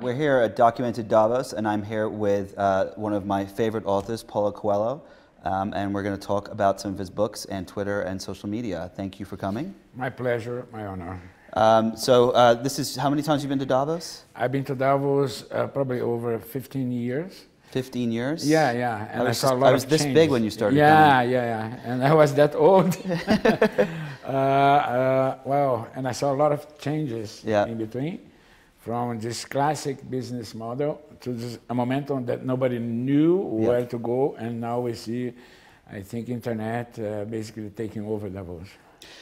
We're here at Documented Davos, and I'm here with one of my favorite authors, Paulo Coelho, and we're going to talk about some of his books and Twitter and social media. Thank you for coming. My pleasure, my honor. This is, how many times have you been to Davos? I've been to Davos probably over 15 years. 15 years? Yeah. And I saw a lot of I was this changes. big when you started coming. Yeah. And I was that old. Well, and I saw a lot of changes in between. From this classic business model to this, a momentum that nobody knew where to go, and now we see, I think, internet basically taking over Davos.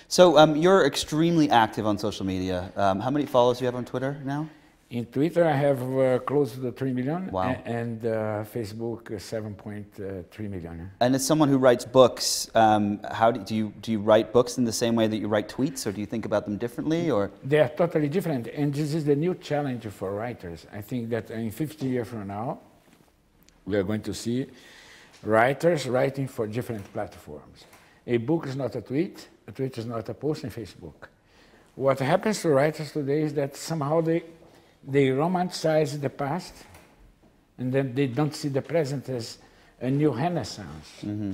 So you're extremely active on social media. How many followers do you have on Twitter now? In Twitter, I have close to 3 million, wow. and Facebook 7.3 million. And as someone who writes books, how do you write books in the same way that you write tweets, or do you think about them differently, or? They are totally different, and this is the new challenge for writers. I think that in 50 years from now, we are going to see writers writing for different platforms. A book is not a tweet is not a post on Facebook. What happens to writers today is that somehow they romanticize the past, and then they don't see the present as a new renaissance. Mm-hmm.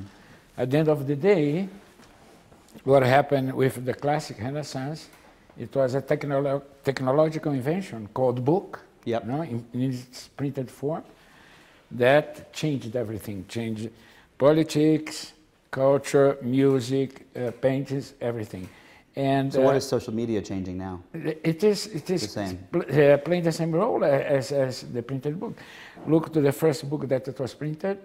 At the end of the day, what happened with the classic renaissance, it was a technological invention called book, in its printed form, that changed everything, changed politics, culture, music, paintings, everything. And, so what is social media changing now? It is playing the same role as the printed book. Look to the first book that it was printed.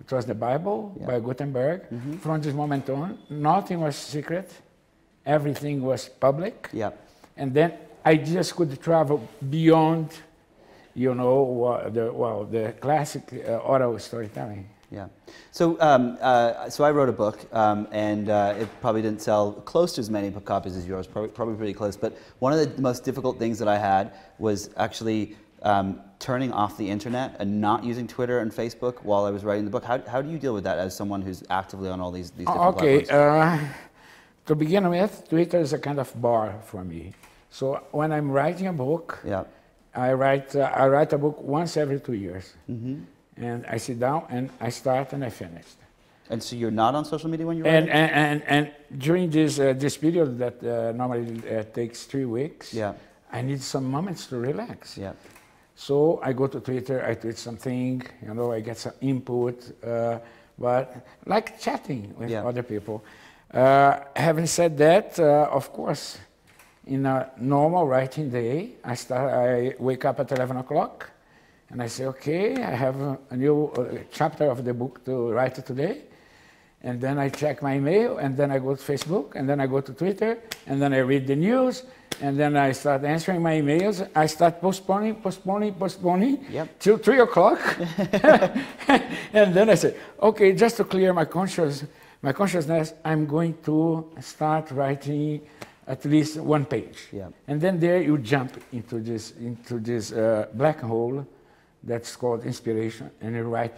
It was the Bible by Gutenberg. Mm-hmm. From this moment on, nothing was secret. Everything was public. And then ideas could travel beyond, the classic oral storytelling. Yeah. So I wrote a book, and it probably didn't sell close to as many copies as yours, probably pretty close. But one of the most difficult things that I had was actually turning off the internet and not using Twitter and Facebook while I was writing the book. How do you deal with that as someone who's actively on all these different platforms? To begin with, Twitter is a kind of bar for me. So when I'm writing a book, I write a book once every 2 years. Mm-hmm. And I sit down and I start and I finish. And so you're not on social media when you're writing? And during this period that normally takes 3 weeks, I need some moments to relax. So I go to Twitter, I tweet something, I get some input, but like chatting with other people. Having said that, of course, in a normal writing day, I wake up at 11 o'clock. And I say, okay, I have a new chapter of the book to write today. And then I check my email, and then I go to Facebook, and then I go to Twitter, and then I read the news, and then I start answering my emails. I start postponing till 3 o'clock. And then I say, okay, just to clear my consciousness, I'm going to start writing at least 1 page. And then there you jump into this black hole that's called inspiration, and you write.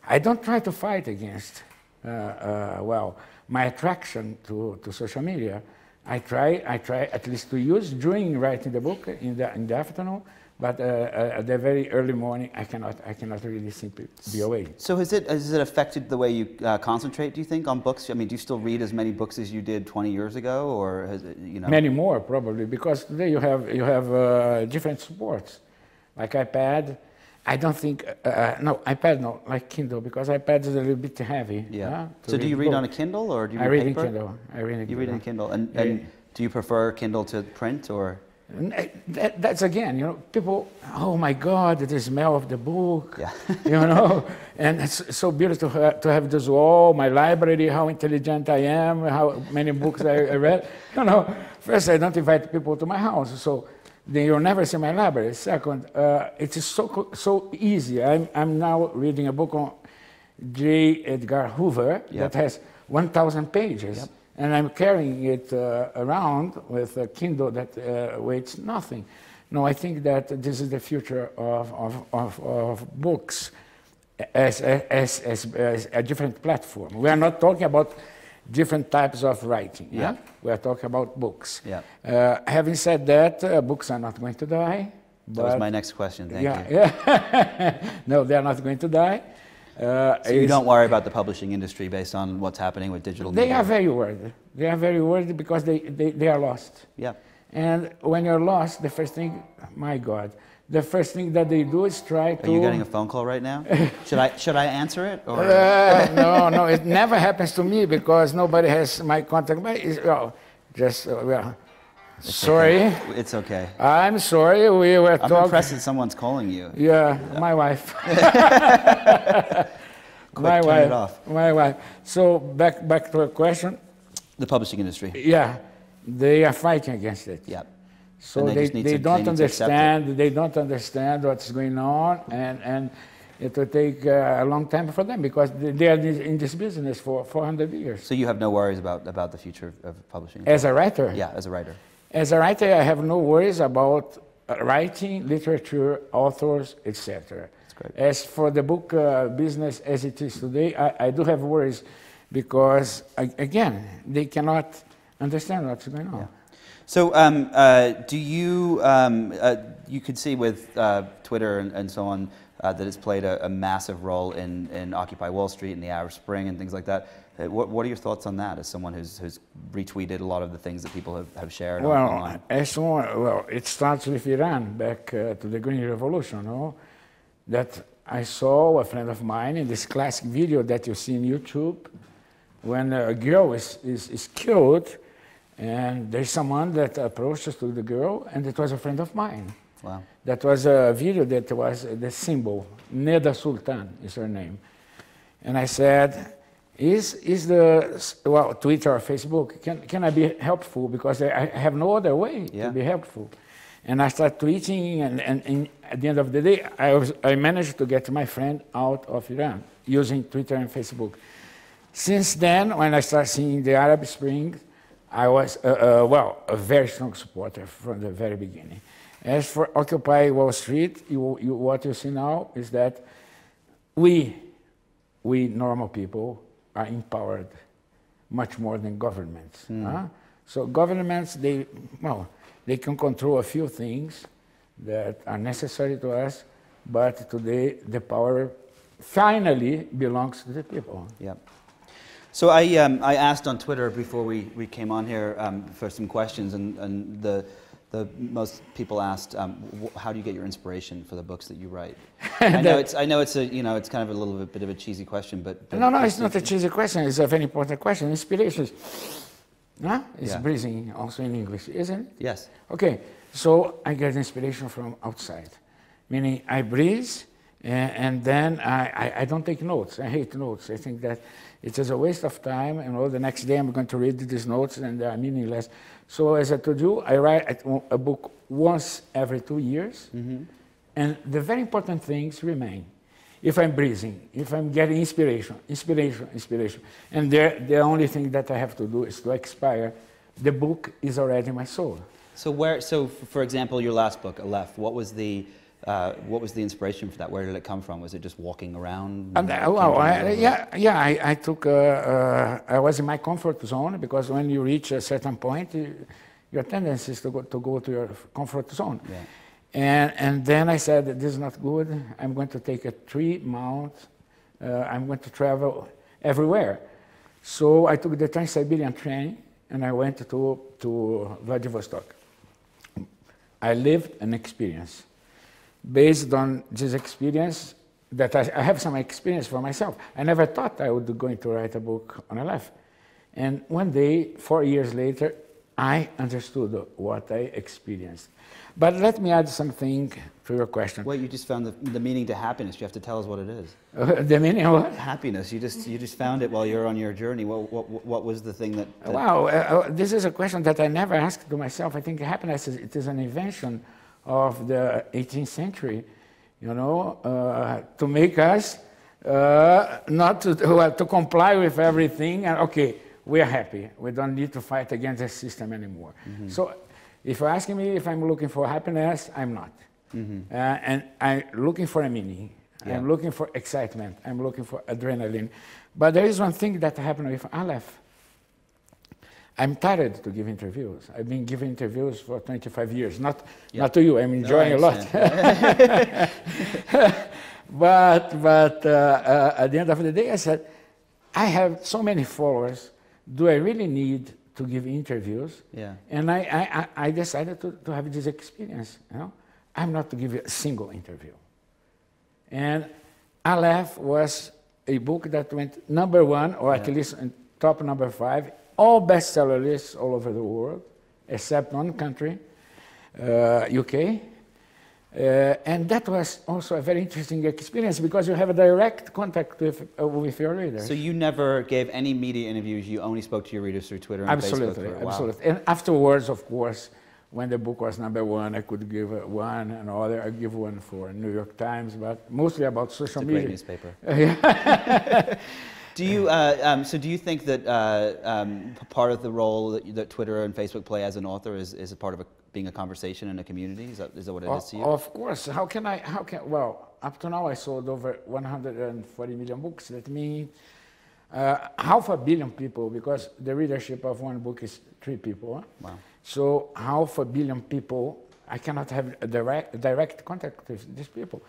I don't try to fight against, my attraction to social media. I try at least to use during writing the book in the afternoon, but at the very early morning, I cannot really simply be away. So has it affected the way you concentrate, do you think, on books? I mean, do you still read as many books as you did 20 years ago, or has it, Many more, probably, because today you have different supports, like iPad. I don't think, iPad no, like Kindle, because iPad is a little bit heavy. So do you read on a Kindle, or do you read paper? I read in Kindle. You read in Kindle, and do you prefer Kindle to print, or? That's again, people, oh my God, the smell of the book, and it's so beautiful to have this wall, my library, how intelligent I am, how many books I read. First I don't invite people to my house, so then you'll never see my library. Second, it is so easy. I'm now reading a book on J. Edgar Hoover that has 1,000 pages. And I'm carrying it around with a Kindle that weighs nothing. No, I think that this is the future of books as a different platform. We are not talking about different types of writing. We are talking about books. Having said that, books are not going to die. That was my next question, thank you. Yeah. No, they're not going to die. So you don't worry about the publishing industry based on what's happening with digital media? They are very worried. They are very worried because they are lost. Yeah. And when you're lost, the first thing, my God, the first thing that they do is try to... Are you getting a phone call right now? Should I answer it? Or? No, it never happens to me because nobody has my contact. Sorry. Okay. It's okay. I'm sorry, we were talking... I'm impressed that someone's calling you. Yeah, my wife. Quick, turn it off. My wife. So back to a question. The publishing industry. Yeah, they are fighting against it. Yeah. So they don't understand. They don't understand what's going on, and it will take a long time for them because they are in this business for 400 years. So you have no worries about the future of publishing? As a writer? Yeah, as a writer. As a writer, I have no worries about writing, literature, authors, etc. That's great. As for the book business as it is today, I do have worries because, again, they cannot understand what's going on. Yeah. So do you, you could see with Twitter and so on that it's played a massive role in Occupy Wall Street and the Arab Spring and things like that. What are your thoughts on that as someone who's retweeted a lot of the things that people have shared online? Well, it starts with Iran, back to the Green Revolution, no? That I saw a friend of mine in this classic video that you see on YouTube when a girl is killed. And there's someone that approaches to the girl, and it was a friend of mine. Wow. That was a video that was the symbol. Neda Sultan is her name. And I said, Twitter or Facebook, can I be helpful? Because I have no other way to be helpful. And I started tweeting, and at the end of the day, I managed to get my friend out of Iran using Twitter and Facebook. Since then, when I started seeing the Arab Spring, I was, a very strong supporter from the very beginning. As for Occupy Wall Street, what you see now is that we normal people are empowered much more than governments. So governments, they can control a few things that are necessary to us, but today the power finally belongs to the people. Yeah. So I asked on Twitter before we came on here for some questions, and the most people asked, how do you get your inspiration for the books that you write? I know it's it's kind of a little bit of a cheesy question, but no, it's not a cheesy question. It's a very important question. Inspiration is breathing also in English, isn't it? Yes. Okay. So I get inspiration from outside, meaning I breathe, and then I don't take notes. I hate notes. I think that it is a waste of time, and the next day I'm going to read these notes and they are meaningless. So as I told you, I write a book once every 2 years, and the very important things remain. If I'm breathing, if I'm getting inspiration, and the only thing that I have to do is to expire, the book is already my soul. So for example, your last book, Aleph, what was the inspiration for that? Where did it come from? Was it just walking around? I was in my comfort zone, because when you reach a certain point, your tendency is to go to your comfort zone. Yeah. And then I said, this is not good. I'm going to take a 3-month. I'm going to travel everywhere. So I took the Trans-Siberian train, and I went to Vladivostok. I lived an experience. Based on this experience, that I have some experience for myself. I never thought I would be going to write a book on Aleph. And one day, 4 years later, I understood what I experienced. But let me add something to your question. Well, you just found the meaning to happiness. You have to tell us what it is. The meaning of what? Happiness. You just found it while you're on your journey. What was the thing that... Wow, this is a question that I never asked to myself. I think happiness is an invention of the 18th century, to make us not to comply with everything, and okay, we are happy. We don't need to fight against the system anymore. So if you're asking me if I'm looking for happiness, I'm not. And I'm looking for a meaning. Yeah. I'm looking for excitement. I'm looking for adrenaline. But there is one thing that happened with Aleph. I'm tired to give interviews. I've been giving interviews for 25 years. Not to you. I'm enjoying a lot. but at the end of the day, I said, I have so many followers. Do I really need to give interviews? Yeah. And I decided to have this experience. You know, I'm not to give a single interview. And Aleph was a book that went #1, or at least top #5, all bestseller lists all over the world, except one country, UK. And that was also a very interesting experience because you have a direct contact with your readers. So you never gave any media interviews, you only spoke to your readers through Twitter and absolutely, Facebook? Absolutely. And afterwards, of course, when the book was #1, I could give one, and other I give one for New York Times, but mostly about social media. It's a great newspaper. Do you think that part of the role that Twitter and Facebook play as an author is a part of being a conversation in a community? Is that what it is to you? Of course. Well, up to now I sold over 140 million books. That means 500 million people, because the readership of one book is 3 people. Huh? Wow. So 500 million people, I cannot have a direct contact with these people.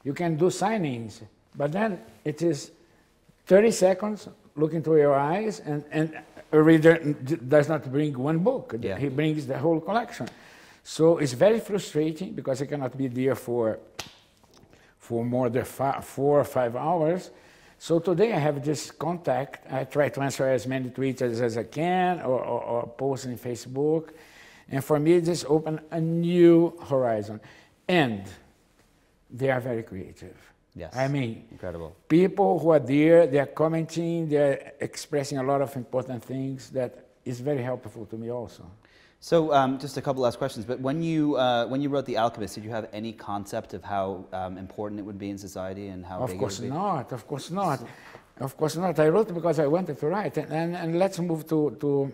You can do signings, but then it is 30 seconds, look into your eyes, and a reader does not bring one book. Yeah. He brings the whole collection. So it's very frustrating because I cannot be there for more than 4 or 5 hours. So today I have this contact. I try to answer as many tweets as I can, or post on Facebook. And for me, this opened a new horizon. And they are very creative. Yes. I mean, incredible. People who are there, they are commenting, they are expressing a lot of important things that is very helpful to me also. So just a couple last questions, but when you wrote The Alchemist, did you have any concept of how important it would be in society and how big it would be? Of course not. Of course not. I wrote because I wanted to write. And let's move to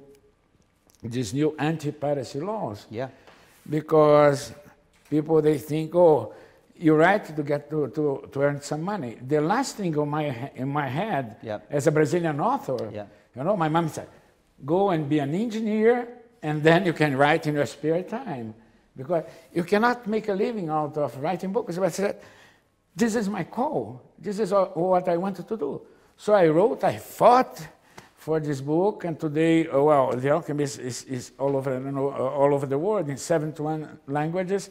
these new anti-piracy laws. Yeah. Because people, they think, oh, you write to get to earn some money. The last thing in my head, as a Brazilian author, you know, my mom said, go and be an engineer, and then you can write in your spare time. Because you cannot make a living out of writing books. But I said, this is my call. This is what I wanted to do. So I wrote, I fought for this book, and today, well, The Alchemist is all over, you know, all over the world in 71 languages.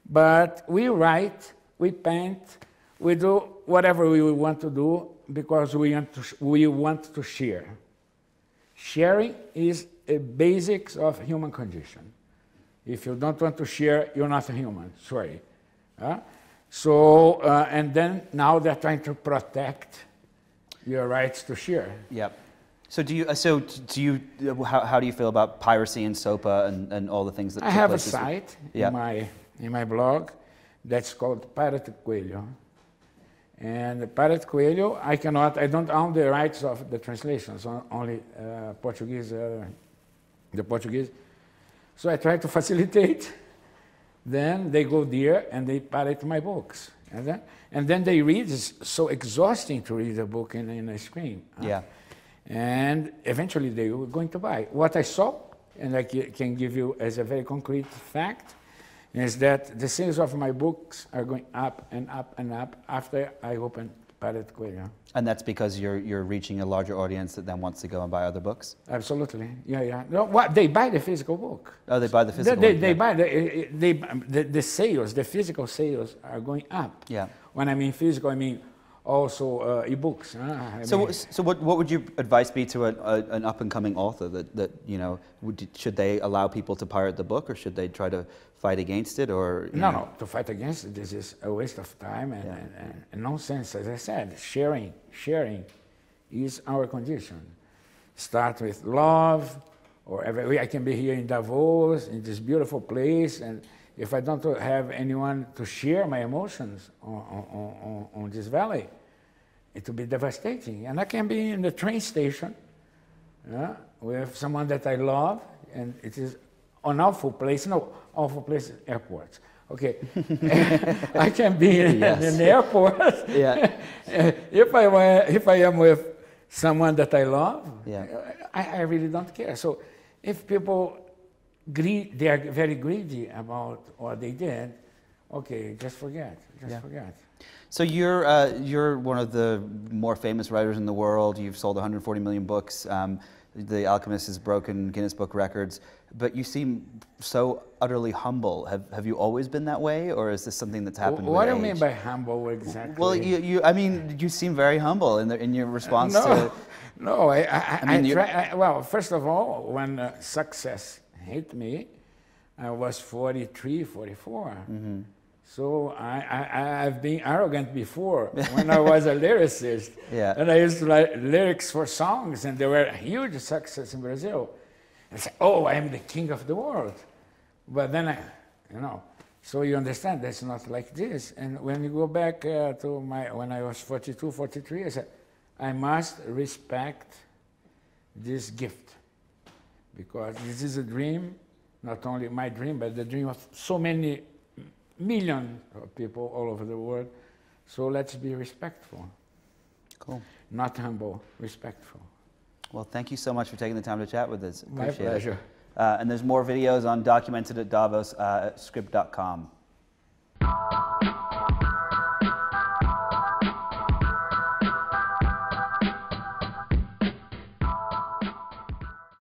But we write, we paint, we do whatever we want to do because we want to share. Sharing is a basics of human condition. If you don't want to share, you're not a human, sorry. So, and then now they're trying to protect your rights to share. Yep. So how do you feel about piracy and SOPA and all the things that I have a site in my blog that's called Pirate Coelho. And Pirate Coelho, I don't own the rights of the translations, only Portuguese, the Portuguese. So I try to facilitate. Then they go there and they pirate my books. And then they read. It's so exhausting to read a book in a screen. Yeah. And eventually they were going to buy. What I saw, and I can give you as a very concrete fact, is that the sales of my books are going up and up and up after I opened Pirate Coelho. And that's because you're reaching a larger audience that then wants to go and buy other books? Absolutely, yeah. No, they buy the physical book. Oh, they buy the physical book? They buy the sales, the physical sales are going up. Yeah. When I mean physical, I mean also e-books. So what would your advice be to an up-and-coming author that you know, should they allow people to pirate the book, or should they try to fight against it, or no, to fight against it, this is a waste of time and nonsense. As I said, sharing is our condition. Start with love, or I can be here in Davos, in this beautiful place, and if I don't have anyone to share my emotions on this valley, it will be devastating. And I can be in the train station with someone that I love, and it is an awful place. No, awful place is airports. Okay, I can be in an airport. Yeah. If I am with someone that I love, I really don't care. So if people they are very greedy about what they did, okay, just forget, forget. So you're one of the more famous writers in the world. You've sold 140 million books. The Alchemist has broken Guinness Book records. But you seem so utterly humble. Have you always been that way, or is this something that's happened with age? What do you mean by humble exactly? Well, I mean, you seem very humble in your response to. No, well, first of all, when success hit me, I was 43, 44. Mm-hmm. So I've been arrogant before when I was a lyricist. Yeah. And I used to write lyrics for songs, and they were a huge success in Brazil. I said, oh, I am the king of the world. But then, so you understand that's not like this. And when you go back to when I was 42, 43, I said, I must respect this gift, because this is a dream, not only my dream, but the dream of so many millions of people all over the world. So let's be respectful. Cool. Not humble, respectful. Well, thank you so much for taking the time to chat with us. My pleasure. And there's more videos on Documented at Davos, script.com.